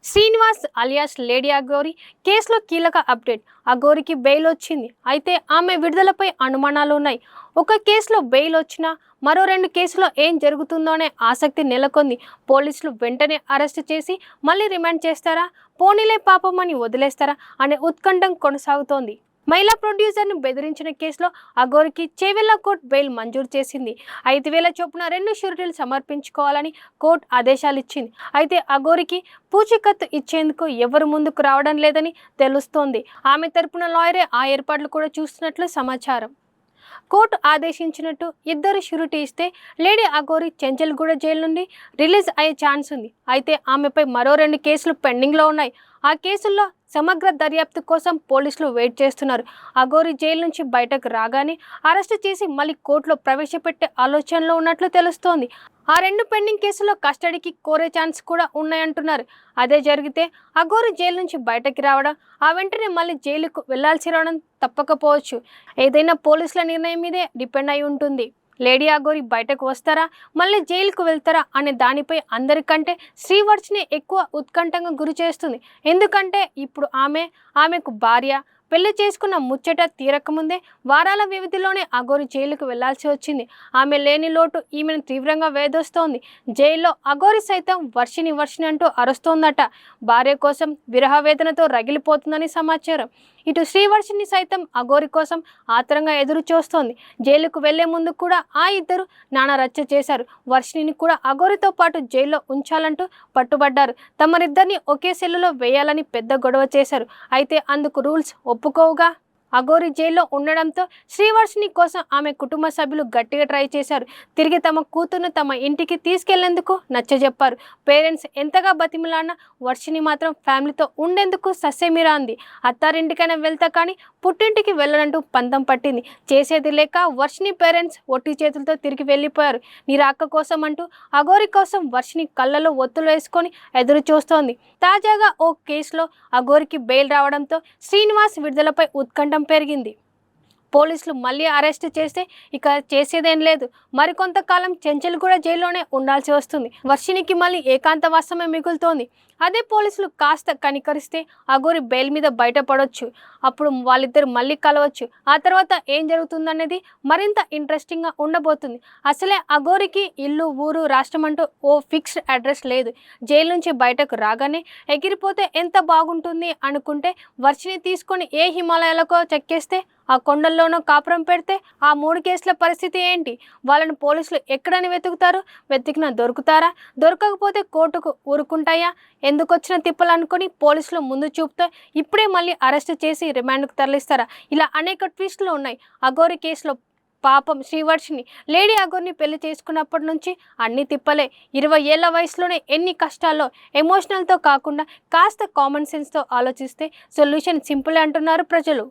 Srinivas alias lady Aghori కేసులో కీలక update. అఘోరికి bail వచ్చింది. అయితే ఆమె విడుదలపై అనుమానాలు ఉన్నాయి. ఒక కేసులో బెయిల్ వచ్చినా మరో 2 కేసులో ఏం జరుగుతుందో అనే ఆసక్తి నెలకొంది. పోలీసులు వెంటనే అరెస్ట్ చేసి మళ్ళీ రిమాండ్ చేస్తారా, పోనీలే పాపం అని వదిలేస్తారా అనే ఉత్కంఠం కొనసాగుతోంది. మహిళా ప్రొడ్యూసర్ను బెదిరించిన కేసులో అఘోరికి చేవెళ్ల కోర్టు బెయిల్ మంజూరు చేసింది. 5,000 చొప్పున 2 షూరిటీలు సమర్పించుకోవాలని కోర్టు ఆదేశాలు ఇచ్చింది. అయితే అఘోరికి పూచీకత్తు ఇచ్చేందుకు ఎవరు ముందుకు రావడం లేదని తెలుస్తోంది. ఆమె తరపున లాయరే ఆ ఏర్పాట్లు కూడా చూస్తున్నట్లు సమాచారం. కోర్టు ఆదేశించినట్టు 2 షూరిటీ ఇస్తే లేడీ అఘోరి చెంచల్గూడ జైలు నుండి రిలీజ్ అయ్యే ఛాన్స్ ఉంది. అయితే ఆమెపై మరో 2 కేసులు పెండింగ్లో ఉన్నాయి. ఆ కేసుల్లో సమగ్ర దర్యాప్తు కోసం పోలీసులు వెయిట్ చేస్తున్నారు. అఘోరి జైలు నుంచి బయటకు రాగానే అరెస్టు చేసి మళ్ళీ కోర్టులో ప్రవేశపెట్టే ఆలోచనలో ఉన్నట్లు తెలుస్తోంది. ఆ 2 పెండింగ్ కేసుల్లో కస్టడీకి కోరే ఛాన్స్ కూడా ఉన్నాయంటున్నారు. అదే జరిగితే అఘోరి జైలు నుంచి బయటకి రావడం, ఆ వెంటనే మళ్ళీ జైలుకు వెళ్లాల్సి రావడం తప్పకపోవచ్చు. ఏదైనా పోలీసుల నిర్ణయం మీదే డిపెండ్ అయి ఉంటుంది. లేడీ అఘోరి బయటకు వస్తారా, మళ్ళీ జైలుకు వెళ్తారా అనే దానిపై అందరికంటే శ్రీవర్షిని ఎక్కువ ఉత్కంఠంగా గురి చేస్తుంది. ఎందుకంటే ఇప్పుడు ఆమెకు భార్య, పెళ్లి చేసుకున్న ముచ్చట తీరకముందే వారాల వ్యవధిలోనే అఘోరి జైలుకు వెళ్లాల్సి వచ్చింది. ఆమె లేని లోటు ఈమెను తీవ్రంగా వేధిస్తోంది. జైల్లో అఘోరి సైతం వర్షిని అంటూ అరుస్తోందట. భార్య కోసం విరహ వేదనతో రగిలిపోతుందని సమాచారం. ఇటు శ్రీవర్షిని సైతం అఘోరి కోసం ఆత్రంగా ఎదురు చూస్తోంది. జైలుకు వెళ్లే ముందు కూడా ఆ ఇద్దరు నానా రచ్చ చేశారు. వర్షిని కూడా అఘోరితో పాటు జైల్లో ఉంచాలంటూ పట్టుబడ్డారు. తమరిద్దరిని ఒకే సెల్లులో వేయాలని పెద్ద గొడవ చేశారు. అయితే అందుకు రూల్స్ ఒప్పుకోవుగా. అఘోరి జైల్లో ఉండడంతో శ్రీవర్షిని కోసం ఆమె కుటుంబ సభ్యులు గట్టిగా ట్రై చేశారు. తిరిగి తమ కూతురును తమ ఇంటికి తీసుకెళ్లేందుకు నచ్చజెప్పారు. పేరెంట్స్ ఎంతగా బతిమిలాడినా వర్షిని మాత్రం ఫ్యామిలీతో ఉండేందుకు సస్యమిరా అంది. అత్తారింటికైనా వెళ్తా కానీ పుట్టింటికి వెళ్ళనంటూ పంతం పట్టింది. చేసేది లేక వర్షిని పేరెంట్స్ ఒట్టి చేతులతో తిరిగి వెళ్ళిపోయారు. నీ రాక కోసం అంటూ అఘోరి కోసం వర్షిని కళ్ళలో ఒత్తులు వేసుకొని ఎదురు చూస్తోంది. తాజాగా ఓ కేసులో అఘోరికి బెయిల్ రావడంతో శ్రీనివాస్ విడుదలపై ఉత్కంఠ పెరిగింది. పోలీసులు మళ్ళీ అరెస్ట్ చేస్తే ఇక చేసేదేం లేదు. మరికొంతకాలం చెంచల్గూడ జైల్లోనే ఉండాల్సి వస్తుంది. వర్షినికి మళ్ళీ ఏకాంతవాసమే మిగులుతోంది. అదే పోలీసులు కాస్త కనికరిస్తే అఘోరి బెయిల్ మీద బయటపడవచ్చు. అప్పుడు వాళ్ళిద్దరు మళ్ళీ కలవచ్చు. ఆ తర్వాత ఏం జరుగుతుందనేది మరింత ఇంట్రెస్టింగ్గా ఉండబోతుంది. అసలే అఘోరికి ఇల్లు, ఊరు, రాష్ట్రం అంటూ ఓ ఫిక్స్డ్ అడ్రస్ లేదు. జైలు నుంచి బయటకు రాగానే ఎగిరిపోతే ఎంత బాగుంటుంది అనుకుంటే వర్షిని తీసుకొని ఏ హిమాలయాలకో చెక్కేస్తే, ఆ కొండల్లోనో కాపురం పెడితే ఆ 3 కేసుల పరిస్థితి ఏంటి? వాళ్ళని పోలీసులు ఎక్కడని వెతుకుతారు? వెతికినా దొరుకుతారా? దొరకకపోతే కోర్టుకు ఊరుకుంటాయా? ఎందుకొచ్చిన తిప్పలు అనుకొని పోలీసులు ముందు చూపుతో ఇప్పుడే మళ్ళీ అరెస్ట్ చేసి రిమాండ్కు తరలిస్తారా? ఇలా అనేక ట్విస్టులు ఉన్నాయి. అఘోరి కేసులో పాపం శ్రీవర్షిని లేడీ అఘోరిని పెళ్లి చేసుకున్నప్పటి నుంచి అన్ని తిప్పలే. 20 ఏళ్ల వయసులోనే ఎన్ని కష్టాల్లో. ఎమోషనల్తో కాకుండా కాస్త కామన్ సెన్స్తో ఆలోచిస్తే సొల్యూషన్ సింపులే అంటున్నారు ప్రజలు.